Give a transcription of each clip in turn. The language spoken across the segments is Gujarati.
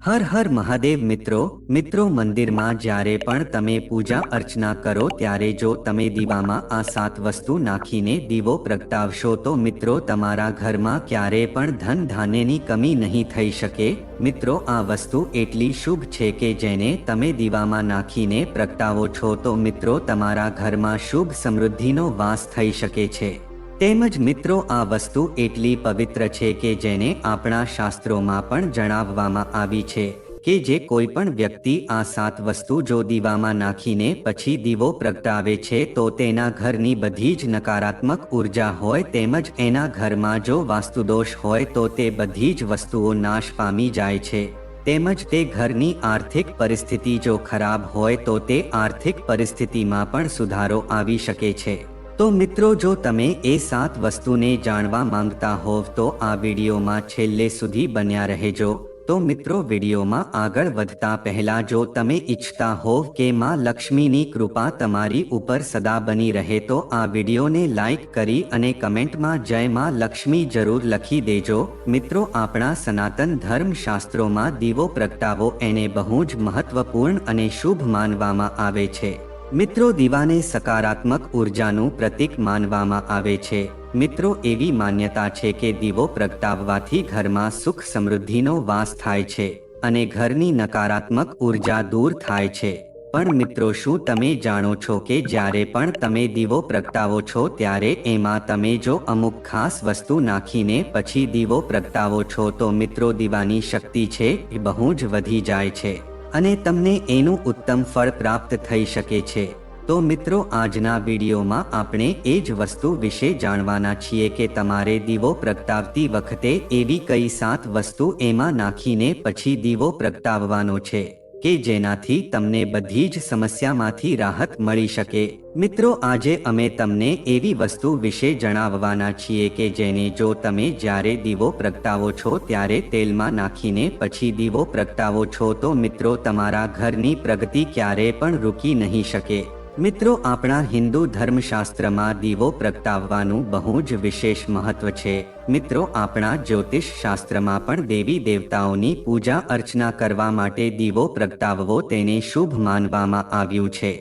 હર હર મહાદેવ મિત્રો મંદિરમાં જ્યારે પણ તમે પૂજા અર્ચના કરો ત્યારે જો તમે દીવામાં આ 7 વસ્તુ નાખીને દીવો પ્રગટાવશો તો મિત્રો તમારા ઘરમાં ક્યારે પણ ધન ધાન્યની કમી નહીં થઈ શકે। મિત્રો આ વસ્તુ એટલી શુભ છે કે જેને તમે દીવામાં નાખીને પ્રગટાવો છો તો મિત્રો તમારા ઘરમાં શુભ સમૃદ્ધિનો વાસ થઈ શકે છે। તેમજ મિત્રો આ વસ્તુ એટલી પવિત્ર છે કે જેને આપણા શાસ્ત્રોમાં પણ જણાવવામાં આવી છે કે જે કોઈ પણ વ્યક્તિ આ 7 વસ્તુ જો દીવામાં નાખીને પછી દીવો પ્રગટાવે છે તો તેના ઘરની બધી જ નકારાત્મક ઉર્જા હોય તેમજ એના ઘરમાં જો વાસ્તુદોષ હોય તો તે બધી જ વસ્તુઓ નાશ પામી જાય છે। તેમજ તે ઘરની આર્થિક પરિસ્થિતિ જો ખરાબ હોય તો તે આર્થિક પરિસ્થિતિમાં પણ સુધારો આવી શકે છે। તો મિત્રો જો તમે એ 7 વસ્તુને જાણવા માંગતા હોવ તો આ વિડીયોમાં છેલ્લે સુધી બન્યા રહેજો। તો મિત્રો વિડીયોમાં આગળ વધતા પહેલા જો તમે ઈચ્છતા હોવ કે માં લક્ષ્મીની કૃપા તમારી ઉપર સદા બની રહે તો આ વિડીયોને લાઈક કરી અને કમેન્ટમાં જય માં લક્ષ્મી જરૂર લખી દેજો। મિત્રો આપણા સનાતન ધર્મ શાસ્ત્રોમાં દીવો પ્રગટાવો એને બહુ જ મહત્વપૂર્ણ અને શુભ માનવામાં આવે છે। મિત્રો દીવાને સકારાત્મક ઉર્જાનું પ્રતીક માનવામાં આવે છે। મિત્રો એવી માન્યતા છે કે દીવો પ્રગટાવવાથી ઘરમાં સુખ સમૃદ્ધિનો વાસ થાય છે અને ઘરની નકારાત્મક ઉર્જા દૂર થાય છે। પણ મિત્રો શું તમે જાણો છો કે જ્યારે પણ તમે દીવો પ્રગટાવો છો ત્યારે એમાં તમે જો અમુક ખાસ વસ્તુ નાખીને પછી દીવો પ્રગટાવો છો તો મિત્રો દીવાની શક્તિ છે એ બહુ જ વધી જાય છે અને તમને એનું ઉત્તમ ફળ પ્રાપ્ત થઈ શકે છે। તો મિત્રો આજના વિડીયોમાં આપણે એ જ વસ્તુ વિશે જાણવાના છીએ કે તમારે દીવો પ્રગટાવતી વખતે એવી કઈ 7 વસ્તુ એમાં નાખીને પછી દીવો પ્રગટાવવાનો છે કે જેનાથી તમને બધી જ સમસ્યામાંથી રાહત મળી શકે। મિત્રો આજે અમે તમને એવી વસ્તુ વિશે જણાવવાના છીએ કે જેને જો તમે જ્યારે દીવો પ્રગટાવો છો ત્યારે તેલમાં નાખીને પછી દીવો પ્રગટાવો છો તો મિત્રો તમારા ઘરની પ્રગતિ ક્યારે પણ રૂકી નહીં શકે। મિત્રો આપણા હિન્દુ ધર્મશાસ્ત્રમાં દીવો પ્રગટાવવાનું બહુ જ વિશેષ મહત્વ છે। મિત્રો આપણા જ્યોતિષ શાસ્ત્રમાં પણ દેવી દેવતાઓની પૂજા અર્ચના કરવા માટે દીવો પ્રગટાવવો તેને શુભ માનવામાં આવ્યું છે।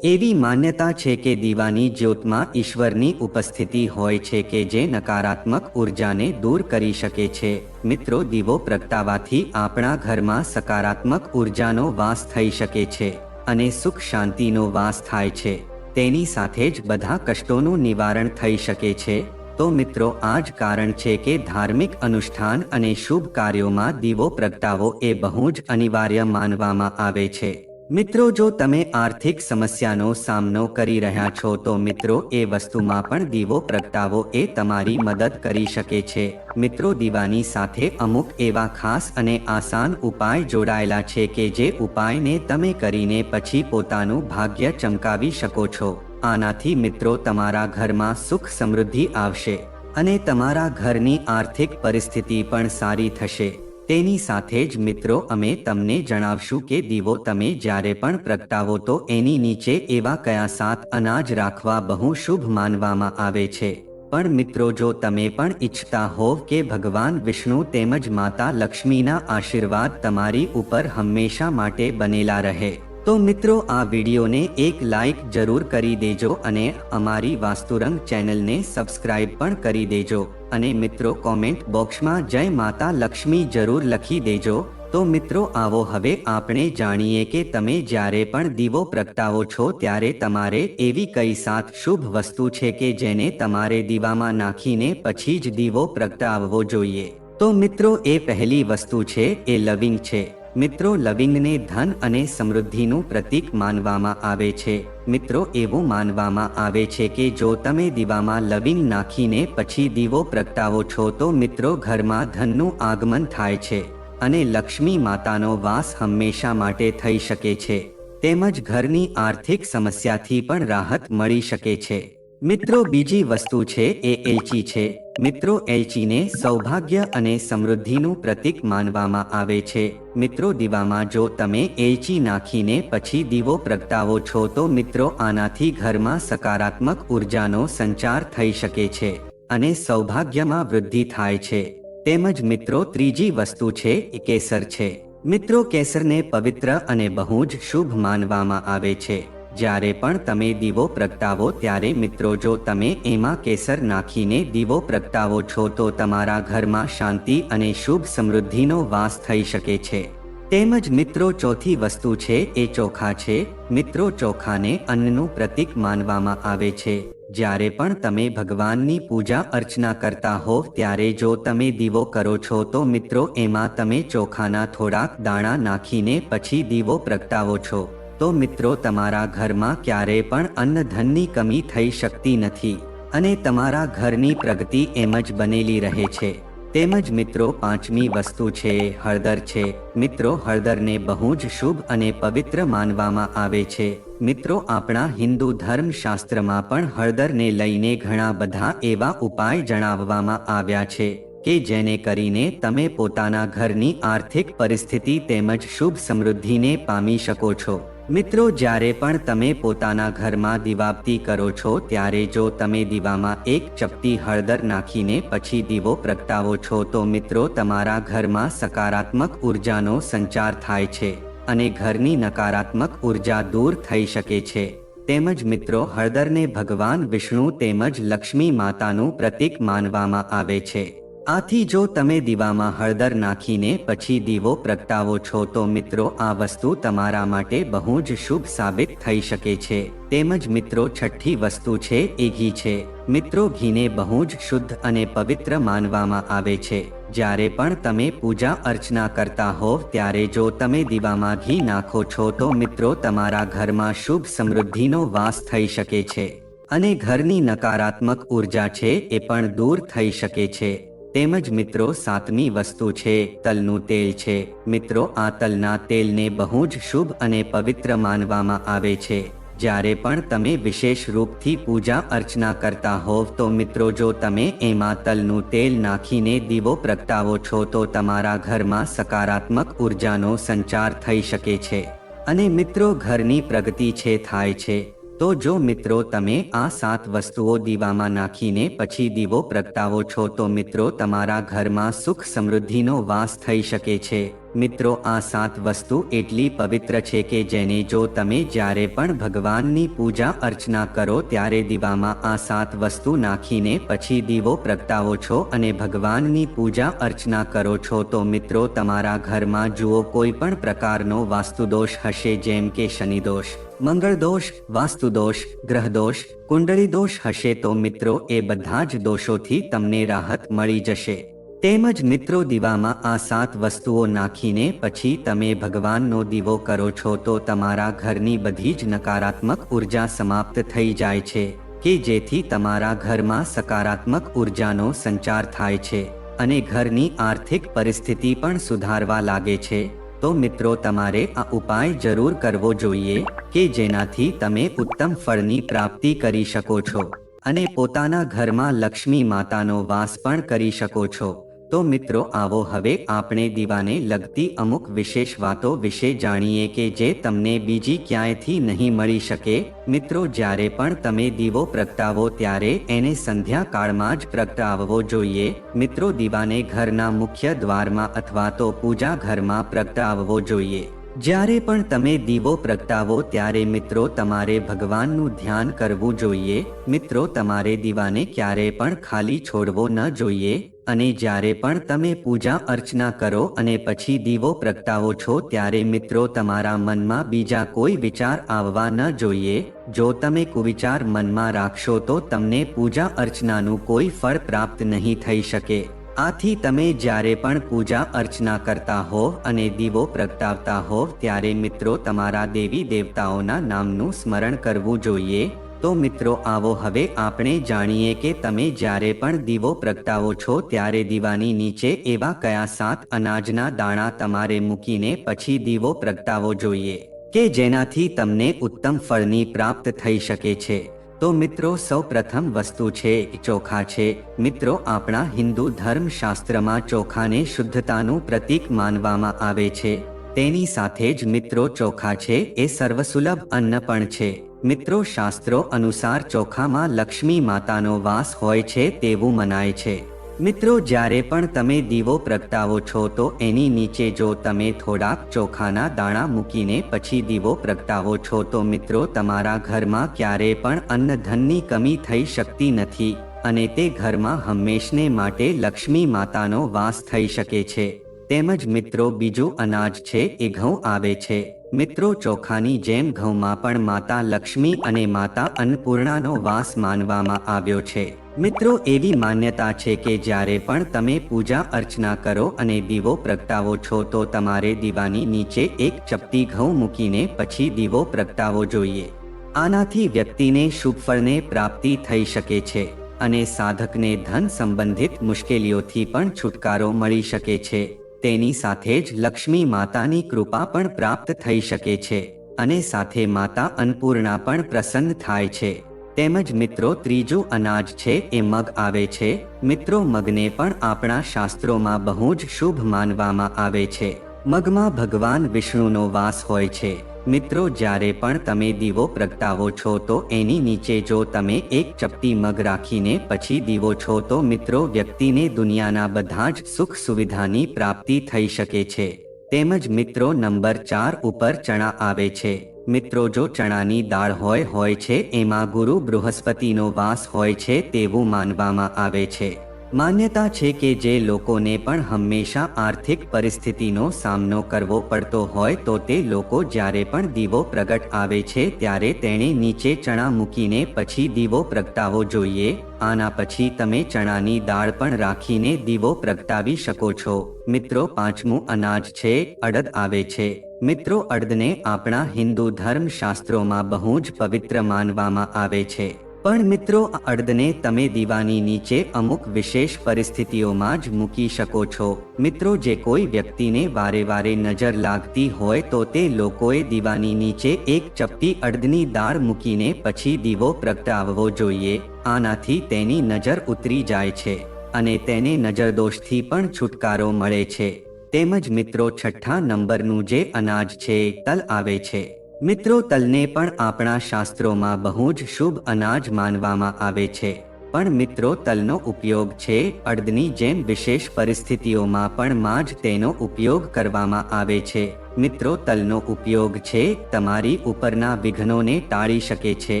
એવી માન્યતા છે કે દીવાની જ્યોતમાં ઈશ્વરની ઉપસ્થિતિ હોય છે કે જે નકારાત્મક ઉર્જાને દૂર કરી શકે છે। મિત્રો દીવો પ્રગટાવવાથી આપણા ઘરમાં સકારાત્મક ઉર્જાનો વાસ થઈ શકે છે અને સુખ શાંતિનો વાસ થાય છે। તેની સાથે જ બધા કષ્ટોનું નિવારણ થઈ શકે છે। તો મિત્રો આ જ કારણ છે કે ધાર્મિક અનુષ્ઠાન અને શુભ કાર્યોમાં દીવો પ્રગટાવો એ બહુ જ અનિવાર્ય માનવામાં આવે છે। મિત્રો જો તમે આર્થિક સમસ્યાનો સામનો કરી રહ્યા છો તો મિત્રો એ વસ્તુમાં પણ દીવો પ્રગટાવો એ તમારી મદદ કરી શકે છે। મિત્રો દીવાની સાથે અમુક એવા ખાસ અને આસાન ઉપાય જોડાયેલા છે કે જે ઉપાયને તમે કરીને પછી પોતાનું ભાગ્ય ચમકાવી શકો છો। આનાથી મિત્રો તમારા ઘરમાં સુખ સમૃદ્ધિ આવશે અને તમારા ઘરની આર્થિક પરિસ્થિતિ પણ સારી થશે। તેની સાથે જ મિત્રો અમે તમને જણાવશું કે દીવો તમે જ્યારે પણ પ્રગટાવો તો એની નીચે એવા કયા 7 અનાજ રાખવા બહુ શુભ માનવામાં આવે છે। પણ મિત્રો જો તમે પણ ઈચ્છતા હોવ કે ભગવાન વિષ્ણુ તેમજ માતા લક્ષ્મીના આશીર્વાદ તમારી ઉપર હંમેશા માટે બનેલા રહે તો મિત્રો આ વિડીયોને એક લાઈક જરૂર કરી દેજો અને અમારી વાસ્તુરંગ ચેનલને સબસ્ક્રાઇબ પણ કરી દેજો અને મિત્રો કોમેન્ટ બોક્સમાં જય માતા લક્ષ્મી જરૂર લખી દેજો। તો મિત્રો આવો હવે આપણે જાણીએ કે તમે જ્યારે પણ દીવો પ્રગટાવો છો ત્યારે તમારે એવી કઈ 7 શુભ વસ્તુ છે કે જેને તમારે દીવામાં નાખીને પછી જ દીવો પ્રગટાવવો જોઈએ। તો મિત્રો એ પહેલી વસ્તુ છે એ લવિંગ છે। મિત્રો લવિંગને ધન અને સમૃદ્ધિનું પ્રતીક માનવામાં આવે છે। મિત્રો એવું માનવામાં આવે છે કે જો તમે દીવામાં લવિંગ નાખીને પછી દીવો પ્રગટાવો છો તો મિત્રો ઘરમાં ધનનું આગમન થાય છે અને લક્ષ્મી માતાનો વાસ હંમેશા માટે થઈ શકે છે તેમજ ઘરની આર્થિક સમસ્યાથી પણ રાહત મળી શકે છે। મિત્રો બીજી વસ્તુ છે એ એલચી છે। મિત્રો એલચીને સૌભાગ્ય અને સમૃદ્ધિનું પ્રતીક માનવામાં આવે છે। મિત્રો દીવામાં જો તમે એલચી નાખીને પછી દીવો પ્રગટાવો છો તો મિત્રો આનાથી ઘરમાં સકારાત્મક ઉર્જાનો સંચાર થઈ શકે છે અને સૌભાગ્યમાં વૃદ્ધિ થાય છે। તેમજ મિત્રો ત્રીજી વસ્તુ છે એ કેસર છે। મિત્રો, કેસરને પવિત્ર અને બહુ જ શુભ માનવામાં આવે છે. જ્યારે પણ તમે દીવો પ્રગટાવો ત્યારે મિત્રો, જો તમે એમાં કેસર નાખીને દીવો પ્રગટાવો છો તો તમારા ઘરમાં શાંતિ અને શુભ સમૃદ્ધિનો વાસ થઈ શકે છે. તેમજ મિત્રો, ચોથી વસ્તુ છે એ ચોખા છે. મિત્રો, ચોખાને અન્નનું પ્રતીક માનવામાં આવે છે. જ્યારે પણ તમે ભગવાનની પૂજા અર્ચના કરતા હોવ ત્યારે જો તમે દીવો કરો છો તો મિત્રો, એમાં તમે ચોખાના થોડાક દાણા નાખીને પછી દીવો પ્રગટાવો છો તો મિત્રો, તમારા ઘરમાં ક્યારેય પણ અન્ન ધનની કમી થઈ શકતી નથી અને તમારા ઘરની પ્રગતિ એમ જ બનેલી રહે છે. તેમજ મિત્રો, પાંચમી વસ્તુ છે હળદર છે. મિત્રો, હળદરને બહુ જ શુભ અને પવિત્ર માનવામાં આવે છે. મિત્રો, આપણા હિન્દુ ધર્મશાસ્ત્રમાં પણ હળદરને લઈને ઘણા બધા એવા ઉપાય જણાવવામાં આવ્યા છે કે જેને કરીને તમે પોતાના ઘરની આર્થિક પરિસ્થિતિ તેમજ શુભ સમૃદ્ધિને પામી શકો છો. મિત્રો, જ્યારે પણ તમે પોતાના ઘરમાં દીવાબત્તી કરો છો ત્યારે જો તમે દીવામાં એક ચપટી હળદર નાખીને પછી દીવો પ્રગટાવો છો તો મિત્રો, તમારા ઘરમાં સકારાત્મક ઉર્જાનો સંચાર થાય છે અને ઘરની નકારાત્મક ઉર્જા દૂર થઈ શકે છે. તેમજ મિત્રો, હળદરને ભગવાન વિષ્ણુ તેમજ લક્ષ્મી માતાનું પ્રતીક માનવામાં આવે છે. આથી જો તમે દીવામાં હળદર નાખીને પછી દીવો પ્રગટાવો છો તો મિત્રો, આ વસ્તુ તમારા માટે બહુ જ શુભ સાબિત થઈ શકે છે. તેમજ મિત્રો, છઠ્ઠી વસ્તુ છે એ ઘી છે. મિત્રો, ઘીને બહુ જ શુદ્ધ અને પવિત્ર માનવામાં આવે છે. જ્યારે પણ તમે પૂજા અર્ચના કરતા હોવ ત્યારે જો તમે દીવામાં ઘી નાખો છો તો મિત્રો, તમારા ઘરમાં શુભ સમૃદ્ધિનો વાસ થઈ શકે છે અને ઘરની નકારાત્મક ઉર્જા છે એ પણ દૂર થઈ શકે છે. તેમજ મિત્રો, સાતમી વસ્તુ છે તલનું તેલ છે. મિત્રો, આ તલના તેલને બહુ જ શુભ અને પવિત્ર માનવામાં આવે છે. જ્યારે પણ તમે વિશેષ રૂપથી પૂજા અર્ચના કરતા હોવ તો મિત્રો, જો તમે એમાં તલનું તેલ નાખીને દીવો પ્રગટાવો છો તો તમારા ઘરમાં સકારાત્મક ઉર્જાનો સંચાર થઈ શકે છે અને મિત્રો, ઘરની પ્રગતિ છે થાય છે. તો જો મિત્રો, તમે આ 7 વસ્તુઓ દીવામાં નાખીને પછી દીવો પ્રગટાવો છો તો મિત્રો, તમારા ઘરમાં સુખ સમૃદ્ધિનો વાસ થઈ શકે છે. મિત્રો, આ 7 વસ્તુ એટલી પવિત્ર છે કે જેને જો તમે જ્યારે પણ ભગવાનની પૂજા અર્ચના કરો ત્યારે દીવામાં આ 7 વસ્તુ નાખીને પછી દીવો પ્રગટાવો છો અને ભગવાનની પૂજા અર્ચના કરો છો તો મિત્રો, તમારા ઘરમાં જુઓ કોઈ પણ પ્રકારનો વાસ્તુદોષ હશે જેમ કે શનિદોષ, મંગળદોષ, વાસ્તુદોષ, ગ્રહદોષ, કુંડળી દોષ હશે તો મિત્રો, એ બધા જ દોષોથી તમને રાહત મળી જશે. તેમજ મિત્રો, દીવામાં આ 7 વસ્તુઓ નાખીને પછી તમે ભગવાનનો દીવો કરો છો તો તમારા ઘરની બધી જ નકારાત્મક ઉર્જા સમાપ્ત થઈ જાય છે કે જેથી તમારા ઘરમાં સકારાત્મક ઉર્જાનો સંચાર થાય છે અને ઘરની આર્થિક પરિસ્થિતિ પણ સુધારવા લાગે છે. તો મિત્રો, તમારે આ ઉપાય જરૂર કરવો જોઈએ કે જેનાથી તમે ઉત્તમ ફળની પ્રાપ્તિ કરી શકો છો અને પોતાના ઘરમાં લક્ષ્મી માતાનો વાસ પણ કરી શકો છો. તો મિત્રો, આવો હવે આપણે દીવાને લગતી અમુક વિશેષ વાતો વિશે જાણીએ કે જે તમને બીજી ક્યાંયથી નહીં મળી શકે. મિત્રો, જ્યારે પણ તમે દીવો પ્રગટાવો ત્યારે એને સંધ્યા કાળમાં જ પ્રગટાવવો જોઈએ. મિત્રો, દીવાને ઘરના મુખ્ય દ્વારમાં અથવા તો પૂજા ઘરમાં પ્રગટાવવો જોઈએ. જ્યારે પણ તમે દીવો પ્રગટાવો ત્યારે મિત્રો, તમારે ભગવાનનું ધ્યાન કરવું જોઈએ. મિત્રો, તમારે દીવાને ક્યારેય પણ ખાલી છોડવો ન જોઈએ અને જ્યારે પણ તમે પૂજા અર્ચના કરો અને પછી દીવો પ્રગટાવો છો ત્યારે મિત્રો, તમારા મનમાં બીજા કોઈ વિચાર આવવા ન જોઈએ. જો તમે કુવિચાર મનમાં રાખશો તો તમને પૂજા અર્ચનાનું કોઈ ફળ પ્રાપ્ત નહીં થઈ શકે. આથી તમે જ્યારે પણ પૂજા અર્ચના કરતા હો અને દીવો પ્રગટાવતા હો ત્યારે મિત્રો, તમારા દેવી દેવતાઓના નામનું સ્મરણ કરવું જોઈએ. તો મિત્રો, આવો હવે આપણે જાણીએ કે તમે જ્યારે પણ દીવો પ્રગટાવો છો ત્યારે દીવાની નીચે એવા કયા 7 અનાજના દાણા તમારે મૂકીને પછી દીવો પ્રગટાવવો જોઈએ કે જેનાથી તમને ઉત્તમ ફળની પ્રાપ્ત થઈ શકે છે. તો મિત્રો, સૌ પ્રથમ વસ્તુ છે ચોખા છે. મિત્રો, આપણા હિન્દુ ધર્મશાસ્ત્રમાં ચોખાને શુદ્ધતાનું પ્રતીક માનવામાં આવે છે. તેની સાથે જ મિત્રો, ચોખા છે એ સર્વસુલભ અન્ન પણ છે. મિત્રો, શાસ્ત્રો અનુસાર ચોખામાં લક્ષ્મી માતાનો વાસ હોય છે તેવું મનાય છે. મિત્રો, જ્યારે પણ તમે દીવો પ્રગટાવો છો તો એની નીચે જો તમે થોડાક ચોખાના દાણા મૂકીને પછી દીવો પ્રગટાવો છો તો મિત્રો તમારા ઘરમાં ક્યારેય પણ અન્ન ધનની કમી થઈ શકતી નથી અને તે ઘરમાં હંમેશને માટે લક્ષ્મી માતાનો વાસ થઈ શકે છે. તેમજ મિત્રો બીજું અનાજ છે એ ઘઉં આવે છે. મિત્રો, ચોખાની જેમ ઘઉંમાં પણ માતા લક્ષ્મી અને માતા અન્નપૂર્ણાનો વાસ માનવામાં આવ્યો છે. મિત્રો, એવી માન્યતા છે કે જ્યારે પણ તમે પૂજા અર્ચના કરો અને દીવો પ્રગટાવો છો તો તમારે દીવાની નીચે એક ચપટી ઘઉં મૂકીને પછી દીવો પ્રગટાવવો જોઈએ. આનાથી વ્યક્તિને શુભ ફળને પ્રાપ્તિ થઈ શકે છે અને સાધકને ધન સંબંધિત મુશ્કેલીઓથી પણ છુટકારો મળી શકે છે. તેની સાથે જ લક્ષ્મી માતાની કૃપા પણ પ્રાપ્ત થઈ શકે છે અને સાથે માતા અન્નપૂર્ણા પણ પ્રસન્ન થાય છે. તેમજ મિત્રો ત્રીજું અનાજ છે એ મગ આવે છે. મિત્રો, મગને પણ આપણા શાસ્ત્રોમાં બહુ જ શુભ માનવામાં આવે છે. મગમાં ભગવાન વિષ્ણુનો વાસ હોય છે. મિત્રો, જ્યારે પણ તમે દીવો પ્રગટાવો છો તો એની નીચે જો તમે એક ચપટી મગ રાખીને પછી દીવો છો તો મિત્રો વ્યક્તિને દુનિયાના બધા જ સુખ સુવિધાની પ્રાપ્તિ થઈ શકે છે. તેમજ મિત્રો નંબર 4 ઉપર ચણા આવે છે. મિત્રો, જો ચણાની દાળ હોય છે એમાં ગુરુ બૃહસ્પતિનો વાસ હોય છે તેવું માનવામાં આવે છે. માન્યતા છે કે જે લોકોને પણ હંમેશા આર્થિક પરિસ્થિતિનો સામનો કરવો પડતો હોય તો તે લોકો જ્યારે પણ દીવો પ્રગટ આવે છે ત્યારે તેણે નીચે ચણા મૂકીને પછી દીવો પ્રગટાવવો જોઈએ. આના પછી તમે ચણાની દાળ પણ રાખીને દીવો પ્રગટાવી શકો છો. મિત્રો, પાંચમું અનાજ છે અડદ આવે છે. મિત્રો, અડદને આપણા હિન્દુ ધર્મ શાસ્ત્રોમાં બહુ જ પવિત્ર માનવામાં આવે છે. પણ મિત્રો, આ અડદને તમે દીવાની નીચે અમુક વિશેષ પરિસ્થિતિઓમાં જ મૂકી શકો છો. મિત્રો, જે કોઈ વ્યક્તિને વારે વારે નજર લાગતી હોય તો તે લોકોએ દીવાની નીચે એક ચપટી અડદની દાળ મૂકીને પછી દીવો પ્રગટાવવો જોઈએ. આનાથી તેની નજર ઉતરી જાય છે અને તેને નજરદોષથી પણ છુટકારો મળે છે. તેમજ મિત્રો છઠ્ઠા નંબરનું જે અનાજ છે તલ આવે છે. મિત્રો, તલને પણ આપણા શાસ્ત્રોમાં બહુ જ શુભ અનાજ માનવામાં આવે છે. પણ મિત્રો, તલનો ઉપયોગ છે અડદની જેમ વિશેષ પરિસ્થિતિઓમાં પણ જ તેનો ઉપયોગ કરવામાં આવે છે. મિત્રો, તલનો ઉપયોગ છે તમારી ઉપરના વિઘ્નોને ટાળી શકે છે.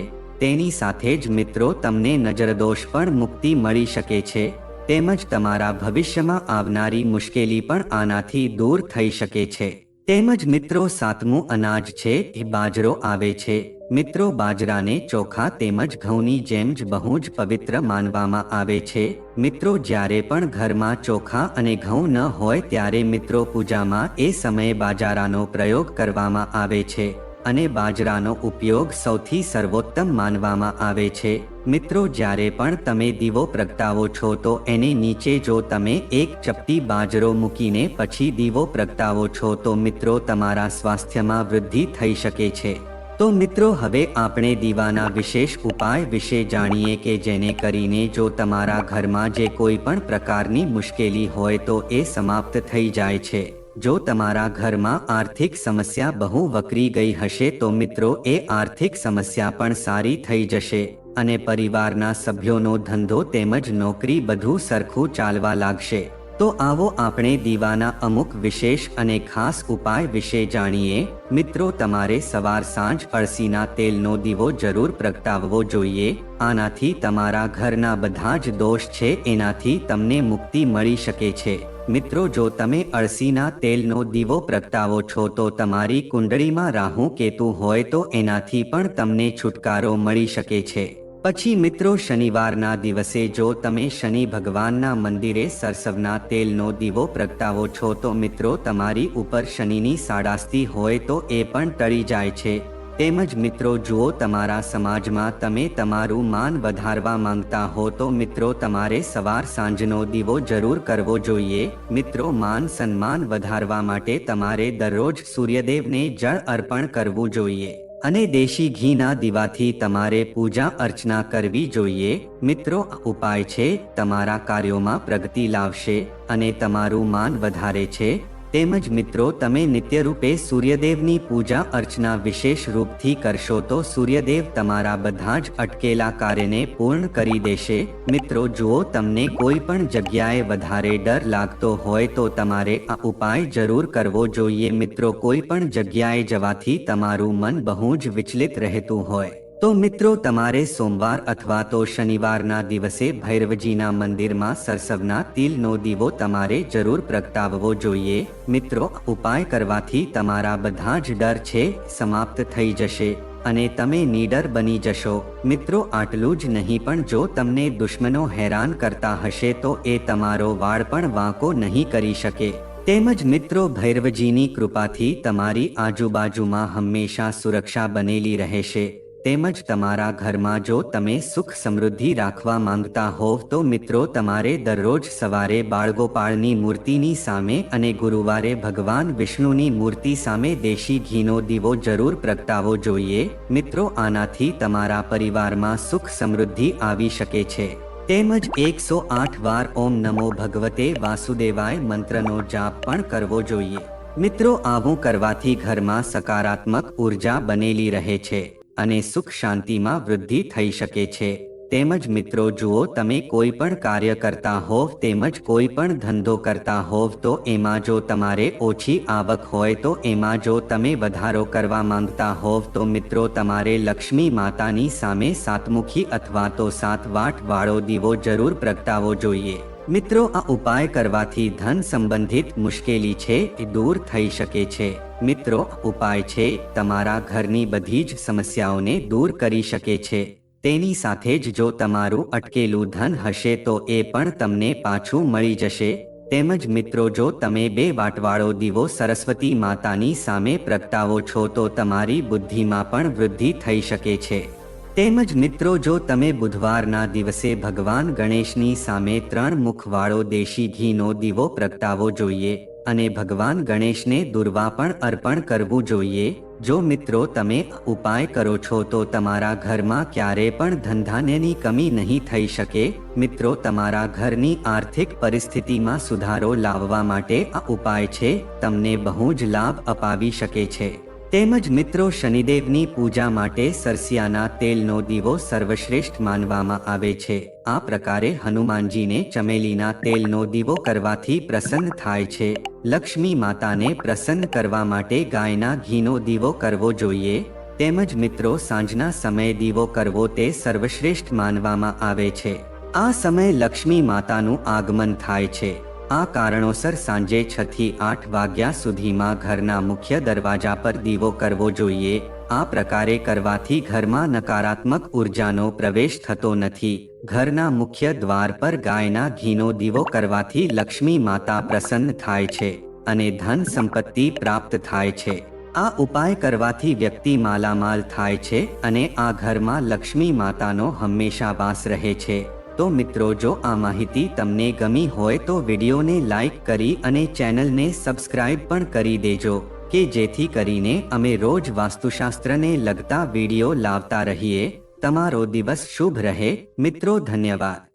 તેની સાથે જ મિત્રો તમને નજરદોષ પણ મુક્તિ મળી શકે છે. તેમજ તમારા ભવિષ્યમાં આવનારી મુશ્કેલી પણ આનાથી દૂર થઈ શકે છે. તેમજ મિત્રો સાતમું અનાજ છે એ બાજરો આવે છે. મિત્રો, બાજરાને ચોખા તેમજ ઘઉંની જેમ જ બહુ જ પવિત્ર માનવામાં આવે છે. મિત્રો, જ્યારે પણ ઘરમાં ચોખા અને ઘઉં ન હોય ત્યારે મિત્રો પૂજામાં એ સમયે બાજરાનો પ્રયોગ કરવામાં આવે છે અને બાજરાનો ઉપયોગ સૌથી સર્વોત્તમ માનવામાં આવે છે. મિત્રો, જ્યારે પણ તમે દીવો પ્રગટાવો છો તો એને નીચે જો તમે એક ચપટી બાજરો મૂકીને પછી દીવો પ્રગટાવો છો તો મિત્રો તમારા સ્વાસ્થ્યમાં વૃદ્ધિ થઈ શકે છે. તો મિત્રો, હવે આપણે દીવાના વિશેષ ઉપાય વિશે જાણીએ કે જેને કરીને જો તમારા ઘરમાં જે કોઈ પણ પ્રકારની મુશ્કેલી હોય તો એ સમાપ્ત થઈ જાય છે. જો તમારા ઘરમાં આર્થિક સમસ્યા બહુ વકરી ગઈ હશે તો મિત્રો એ આર્થિક સમસ્યા પણ સારી થઈ જશે અને પરિવારના સભ્યોનો ધંધો તેમજ નોકરી બધું સરખું ચાલવા લાગશે. તો આવો આપણે દીવાના અમુક વિશેષ અને ખાસ ઉપાય વિશે જાણીએ. મિત્રો, તમારે સવાર સાંજ અળસીના તેલનો દીવો જરૂર પ્રગટાવવો જોઈએ. આનાથી તમારા ઘરના બધા જ દોષ છે એનાથી તમને મુક્તિ મળી શકે છે. મિત્રો, જો તમે અળસીના તેલનો દીવો પ્રગટાવો છો તો તમારી કુંડળીમાં રાહુ કેતુ હોય તો એનાથી પણ તમને છુટકારો મળી શકે છે. પછી મિત્રો શનિવારના દિવસે જો તમે શનિ ભગવાનના મંદિરે સરસવના તેલનો દીવો પ્રગટાવો છો તો મિત્રો તમારી ઉપર શનિની સાડાસ્તી હોય તો એ પણ ટળી જાય છે. તેમજ મિત્રો જુઓ, તમારા સમાજમાં તમે તમારું માન વધારવા માંગતા હો તો મિત્રો તમારે સવાર સાંજનો દીવો જરૂર કરવો જોઈએ. મિત્રો, માન સન્માન વધારવા માટે તમારે દરરોજ સૂર્યદેવને જળ અર્પણ કરવું જોઈએ અને દેશી ઘીના દીવાથી તમારે પૂજા અર્ચના કરવી જોઈએ. મિત્રો, આ ઉપાય છે તમારા કાર્યોમાં પ્રગતિ લાવશે અને તમારું માન વધારે છે. તેમજ મિત્રો તમે નિત્યરૂપે સૂર્યદેવની પૂજા અર્ચના વિશેષ રૂપથી કરશો તો સૂર્યદેવ તમારા બધા જ અટકેલા કાર્યને પૂર્ણ કરી દેશે. મિત્રો જુઓ, તમને કોઈ પણ જગ્યાએ વધારે ડર લાગતો હોય તો તમારે આ ઉપાય જરૂર કરવો જોઈએ. મિત્રો કોઈ પણ જગ્યાએ જવાથી તમારું મન બહુ જ વિચલિત રહેતું હોય તો મિત્રો તમારે સોમવાર અથવા તો શનિવારના દિવસે ભૈરવજીના મંદિરમાં સરસવના તિલનો દીવો તમારે જરૂર પ્રગટાવવો જોઈએ. મિત્રો ઉપાય કરવાથી તમારા બધા જ ડર છે સમાપ્ત થઈ જશે અને તમે નીડર બની જશો. મિત્રો આટલું જ નહીં, પણ જો તમને દુશ્મનો હેરાન કરતા હશે તો એ તમારો વાળ પણ વાંકો નહીં કરી શકે. તેમજ મિત્રો ભૈરવજીની કૃપાથી તમારી આજુબાજુમાં હંમેશા સુરક્ષા બનેલી રહેશે. તેમજ તમારા ઘરમાં જો તમે સુખ સમૃદ્ધિ રાખવા માંગતા હોવ તો મિત્રો તમારે દરરોજ સવારે બાળગોપાળની મૂર્તિની સામે અને ગુરુવારે ભગવાન વિષ્ણુની મૂર્તિ સામે દેશી ઘીનો દીવો જરૂર પ્રગટાવવો જોઈએ. મિત્રો આનાથી તમારા પરિવારમાં સુખ સમૃદ્ધિ આવી શકે છે. તેમજ 108 વાર ઓમ નમો ભગવતે વાસુદેવાય મંત્રનો જાપ પણ કરવો જોઈએ. મિત્રો આવું કરવાથી ઘરમાં સકારાત્મક ઉર્જા બનેલી રહે છે અને સુખ શાંતિમાં વૃદ્ધિ થઈ શકે છે. તેમજ મિત્રો જુઓ, તમે કોઈ પણ કાર્ય કરતા હોવ તેમજ કોઈ પણ ધંધો કરતા હોવ તો એમાં જો તમારે ઓછી આવક હોય તો એમાં જો તમે વધારો કરવા માંગતા હોવ તો મિત્રો તમારે લક્ષ્મી માતાની સામે સાતમુખી અથવા તો 7 વાટ વાળો દીવો જરૂર પ્રગટાવવો જોઈએ. મિત્રો આ ઉપાય કરવાથી ધન સંબંધિત મુશ્કેલી છે એ દૂર થઈ શકે છે. મિત્રો ઉપાય છે તમારા ઘરની બધી જ સમસ્યાઓને દૂર કરી શકે છે. તેની સાથે જ જો તમારું અટકેલું ધન હશે તો એ પણ તમને પાછું મળી જશે. તેમજ મિત્રો જો તમે 2 વાટવાળો દીવો સરસ્વતી માતાની સામે પ્રગટાવો છો તો તમારી બુદ્ધિમાં પણ વૃદ્ધિ થઈ શકે છે. તેમજ મિત્રો જો તમે બુધવારના દિવસે ભગવાન ગણેશની સામે 3 મુખવાળો દેશી ઘીનો દીવો પ્રગટાવવો જોઈએ અને ભગવાન ગણેશને દુર્વા પણ અર્પણ કરવું જોઈએ. જો મિત્રો તમે ઉપાય કરો છો તો તમારા ઘરમાં ક્યારે પણ ધનધાન્યની કમી નહીં થઈ શકે. મિત્રો તમારા ઘરની આર્થિક પરિસ્થિતિમાં સુધારો લાવવા માટે આ ઉપાય છે તમને બહુ જ લાભ અપાવી શકે છે. તેમજ મિત્રો શનિદેવની પૂજા માટે સરસિયાના તેલનો દીવો સર્વશ્રેષ્ઠ માનવામાં આવે છે. આ પ્રકારે હનુમાનજીને ચમેલીના તેલનો દીવો કરવાથી પ્રસન્ન થાય છે. લક્ષ્મી માતાને પ્રસન્ન કરવા માટે ગાયના ઘીનો દીવો કરવો જોઈએ. તેમજ મિત્રો સાંજના સમયે દીવો કરવો તે સર્વશ્રેષ્ઠ માનવામાં આવે છે. આ સમયે લક્ષ્મી માતાનું આગમન થાય છે. આ કારણોસર સાંજે 6 થી 8 વાગ્યા સુધીમાં ઘરના મુખ્ય દરવાજા પર દીવો કરવો જોઈએ. આ પ્રકારે કરવાથી ઘરમાં નકારાત્મક ઉર્જાનો પ્રવેશ થતો નથી. ઘરના મુખ્ય દ્વાર પર ગાયના ઘીનો દીવો કરવાથી લક્ષ્મી માતા પ્રસન્ન થાય છે અને ધન સંપત્તિ પ્રાપ્ત થાય છે. આ ઉપાય કરવાથી વ્યક્તિ માલામાલ થાય છે અને આ ઘરમાં લક્ષ્મી માતાનો હંમેશા વાસ રહે છે. તો મિત્રો જો આ માહિતી તમને ગમી હોય તો વિડીયોને લાઈક કરી અને ચેનલને સબસ્ક્રાઇબ પણ કરી દેજો કે જેથી કરીને અમે રોજ વાસ્તુશાસ્ત્રને લગતા વિડીયો લાવતા રહીએ. તમારો દિવસ શુભ રહે. મિત્રો ધન્યવાદ.